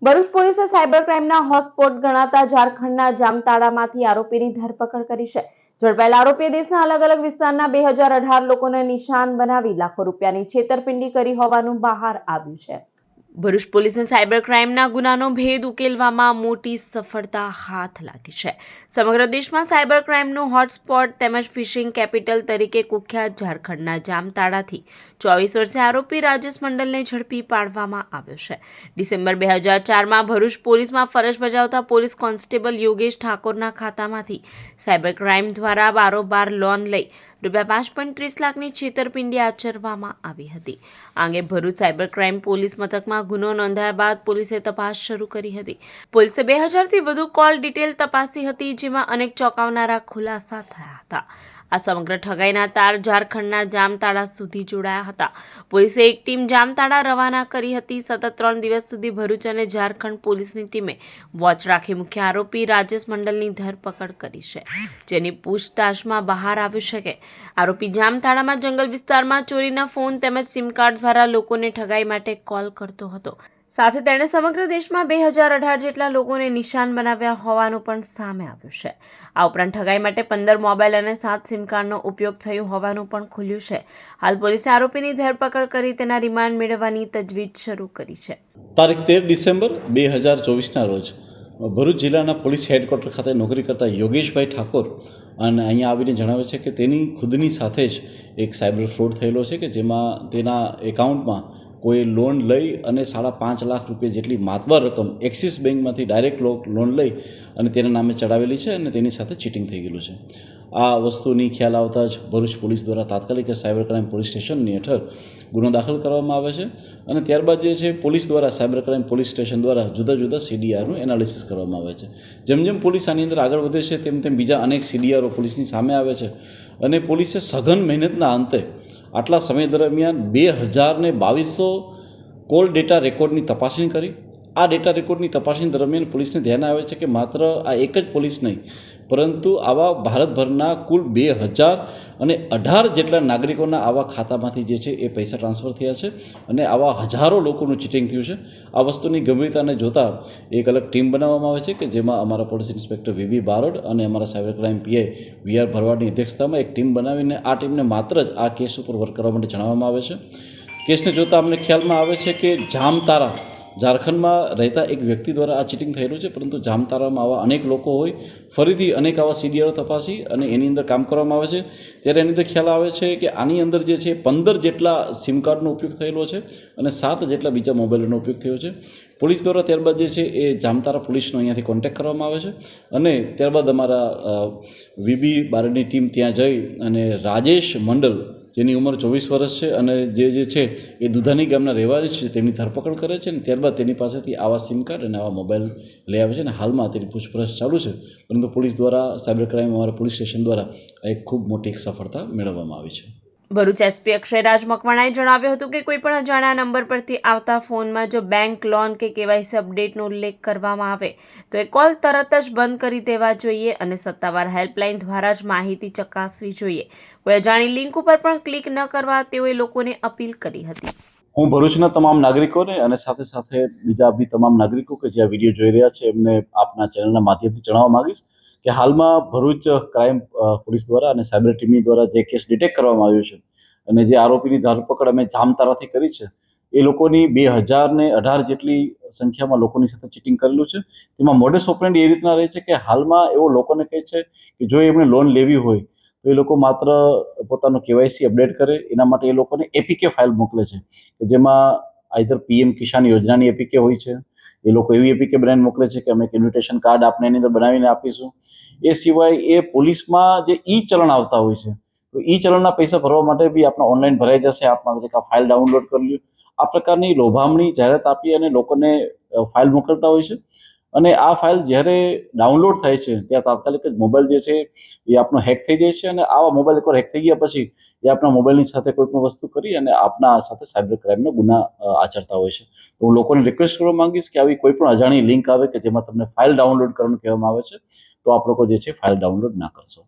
ભરૂચ પોલીસે cyber ક્રાઇમના hotspot ગણાતા ઝારખંડના જામતાડામાંથી આરોપીની ધરપકડ કરી છે। ઝડપાયેલા આરોપીએ દેશના અલગ અલગ વિસ્તારના 2018 લોકોને નિશાન બનાવી લાખો રૂપિયાની છેતરપિંડી કરી હોવાનું બહાર આવ્યું છે। ભરૂચ પોલીસને સાયબર ક્રાઇમના ગુનાનો ભેદ ઉકેલવામાં મોટી સફળતા હાથ લાગી છે। સમગ્ર દેશમાં સાયબર ક્રાઇમનું હોટસ્પોટ તેમજ ફિશિંગ કેપિટલ તરીકે કુખ્યાત ઝારખંડના જામતાડાથી 24 વર્ષીય આરોપી રાજેશ મંડલને ઝડપી પાડવામાં આવ્યો છે। ડિસેમ્બર 2004માં ભરૂચ પોલીસમાં ફરજ બજાવતા પોલીસ કોન્સ્ટેબલ યોગેશ ઠાકોરના ખાતામાંથી સાયબર ક્રાઇમ દ્વારા બારોબાર લોન લઈ ₹5.30 લાખની છેતરપિંડી આચરવામાં આવી હતી। આ અંગે ભરૂચ સાયબર ક્રાઇમ પોલીસ મથકમાં ગુનો નોંધાયા બાદ પોલીસે તપાસ શરૂ કરી હતી। પોલીસે 2000થી વધુ કોલ ડિટેલ તપાસી હતી, જેમાં અનેક ચોંકાવનારા ખુલાસા થયા હતા। આ સમગ્ર ઠગાઈના તાર ઝારખંડના જામતાડા સુધી જોડાયા હતા। પોલીસે એક ટીમ જામતાડા રવાના કરી હતી। સતત 3 દિવસ સુધી ભરૂચ અને ઝારખંડ પોલીસની ટીમે વોચ રાખી મુખ્ય આરોપી રાજેશ મંડલની ધરપકડ કરી છે, જેની પૂછતાછમાં બહાર આવ્યું છે કે આરોપી જામતાડામાં જંગલ વિસ્તારમાં ચોરીના ફોન તેમજ સિમ કાર્ડ દ્વારા લોકોને ઠગાઈ માટે કોલ કરતો હતો। સાથે તેણે સમગ્ર દેશમાં 2018 જેટલા લોકોને નિશાન બનાવ્યા હોવાનું પણ સામે આવ્યું છે। આ ઉપરાંત ઠગાઈ માટે 15 મોબાઈલ અને 7 સિમ કાર્ડનો ઉપયોગ થયો હોવાનું પણ ખુલ્યું છે। હાલ પોલીસે આરોપીની ધરપકડ કરી તેના રિમાન્ડ મેળવવાની તજવીજ શરૂ કરી છે। તારીખ 13 ડિસેમ્બર 2024ના રોજ ભરૂચ જિલ્લાના પોલીસ હેડક્વાર્ટર ખાતે નોકરી કરતા યોગેશભાઈ ઠાકોર અને અહીંયા આવીને જણાવે છે કે તેની ખુદની સાથે જ એક સાયબર ફ્રોડ થયેલો છે કે જેમાં તેના એકાઉન્ટમાં કોઈ લોન લઈ અને 5.5 લાખ રૂપિયા જેટલી માતબર રકમ એક્સિસ બેંકમાંથી ડાયરેક્ટ લોન લઈ અને તેના નામે ચડાવેલી છે અને તેની સાથે ચીટિંગ થઈ ગયેલું છે। આ વસ્તુની ખ્યાલ આવતા જ ભરૂચ પોલીસ દ્વારા તાત્કાલિક સાયબર ક્રાઇમ પોલીસ સ્ટેશનની હેઠળ ગુનો દાખલ કરવામાં આવે છે અને ત્યારબાદ જે છે પોલીસ દ્વારા સાયબર ક્રાઇમ પોલીસ સ્ટેશન દ્વારા જુદા જુદા CDRનું એનાલિસિસ કરવામાં આવે છે। જેમ જેમ પોલીસ આની અંદર આગળ વધે છે તેમ તેમ બીજા અનેક CDRઓ પોલીસની સામે આવે છે અને પોલીસે સઘન મહેનતના અંતે આટલા સમય દરમિયાન 2200 કોલ ડેટા રેકોર્ડની તપાસણી કરી। આ ડેટા રેકોર્ડની તપાસણી દરમિયાન પોલીસને ધ્યાન આવે છે કે માત્ર આ એક જ પોલીસ નહીં, પરંતુ આવા ભારતભરના કુલ 2018 જેટલા નાગરિકોના આવા ખાતામાંથી જે છે એ પૈસા ટ્રાન્સફર થયા છે અને આવા હજારો લોકોનું ચીટિંગ થયું છે। આ વસ્તુની ગંભીરતાને જોતાં એક અલગ ટીમ બનાવવામાં આવે છે કે જેમાં અમારા પોલીસ ઇન્સ્પેક્ટર VB બારોડ અને અમારા સાયબર ક્રાઇમ PI VR ભરવાડની અધ્યક્ષતામાં એક ટીમ બનાવીને આ ટીમને માત્ર જ આ કેસ ઉપર વર્ક કરવા માટે જણાવવામાં આવે છે। કેસને જોતાં અમને ખ્યાલમાં આવે છે કે જામતારા ઝારખંડમાં રહેતા એક વ્યક્તિ દ્વારા આ ચીટિંગ થયેલું છે, પરંતુ જામતારામાં આવા અનેક લોકો હોય ફરીથી અનેક આવા CDRઓ તપાસી અને એની અંદર કામ કરવામાં આવે છે। ત્યારે એની અંદર ખ્યાલ આવે છે કે આની અંદર જે છે 15 જેટલા સિમ કાર્ડનો ઉપયોગ થયેલો છે અને 7 જેટલા બીજા મોબાઈલનો ઉપયોગ થયો છે। પોલીસ દ્વારા ત્યારબાદ જે છે એ જામતારા પોલીસનો અહીંયાથી કોન્ટેક્ટ કરવામાં આવે છે અને ત્યારબાદ અમારા VB બારોડની ટીમ ત્યાં જઈ અને રાજેશ મંડલ, જેની ઉંમર 24 વર્ષ છે અને જે છે એ દુધાની ગામના રહેવાસી છે, તેમની ધરપકડ કરે છે અને ત્યારબાદ તેની પાસેથી આવા સિમ કાર્ડ અને આવા મોબાઈલ લઈ આવે છે અને હાલમાં તેની પૂછપરછ ચાલુ છે, પરંતુ પોલીસ દ્વારા સાયબર ક્રાઇમ અમારા પોલીસ સ્ટેશન દ્વારા એક ખૂબ મોટી સફળતા મેળવવામાં આવી છે। ભરૂચ SP અક્ષયરાજ મકવાણાએ જણાવ્યું હતું કે કોઈપણ અજાણ્યા નંબર પરથી આવતા ફોનમાં જો બેંક લોન કે KYC અપડેટનો ઉલ્લેખ કરવામાં આવે તો એ કોલ તરત જ બંધ કરી દેવા જોઈએ અને સત્તાવાર હેલ્પલાઇન દ્વારા જ માહિતી ચકાસવી જોઈએ। કોઈ અજાણી લિંક ઉપર પણ ક્લિક ન કરવા તેઓએ લોકોને અપીલ કરી હતી। હું ભરૂચના તમામ નાગરિકોને અને સાથે સાથે બીજા બી તમામ નાગરિકો કે જે આ વિડીયો જોઈ રહ્યા છે એમને આપના ચેનલના માધ્યમથી જણાવવા માંગીશ કે હાલમાં ભરૂચ ક્રાઇમ પોલીસ દ્વારા અને સાયબર ટીમની દ્વારા જે કેસ ડિટેક્ટ કરવામાં આવ્યો છે અને જે આરોપીની ધરપકડ અમે જામતારાથી કરી છે, એ લોકોની 2018 જેટલી સંખ્યામાં લોકોની સાથે ચીટિંગ કરેલું છે। તેમાં મોડસ ઓપરેન્ડી એ રીતના રહે છે કે હાલમાં એવો લોકોને કહે છે કે જો એમણે લોન લેવી હોય તો એ લોકો માત્ર પોતાનું KYC અપડેટ કરે, એના માટે એ લોકોને APK ફાઇલ મોકલે છે કે જેમાં આઈધર PM કિસાન યોજનાની APK હોય છે, એ લોકો એવી APK બનાવીને મોકલે છે કે અમે ઇન્વિટેશન કાર્ડ આપને એની અંદર બનાવીને આપીશું। એ સિવાય એ પોલીસમાં જે ચલણ આવતા હોય છે તો ચલણના પૈસા ભરવા માટે બી આપણા ઓનલાઈન ભરાઈ જશે, આપમાં આ ફાઇલ ડાઉનલોડ કરી લ્યો, આ પ્રકારની લોભામણી જાહેરાત આપી અને લોકોને ફાઇલ મોકલતા હોય છે અને આ ફાઇલ જ્યારે ડાઉનલોડ થાય છે ત્યાં તાત્કાલિક જ મોબાઈલ જે છે એ આપણો હેક થઈ જાય છે અને આવા મોબાઈલ એકવાર હેક થઈ ગયા પછી એ આપણા મોબાઈલની સાથે કોઈ પણ વસ્તુ કરી અને આપના સાથે સાયબર ક્રાઇમનો ગુના આચરતા હોય છે। તો હું લોકોને રિક્વેસ્ટ કરવા માંગીશ કે આવી કોઈ પણ અજાણી લિંક આવે કે જેમાં તમને ફાઇલ ડાઉનલોડ કરવાનું કહેવામાં આવે છે તો આપ લોકો જે છે ફાઇલ ડાઉનલોડ ના કરશો।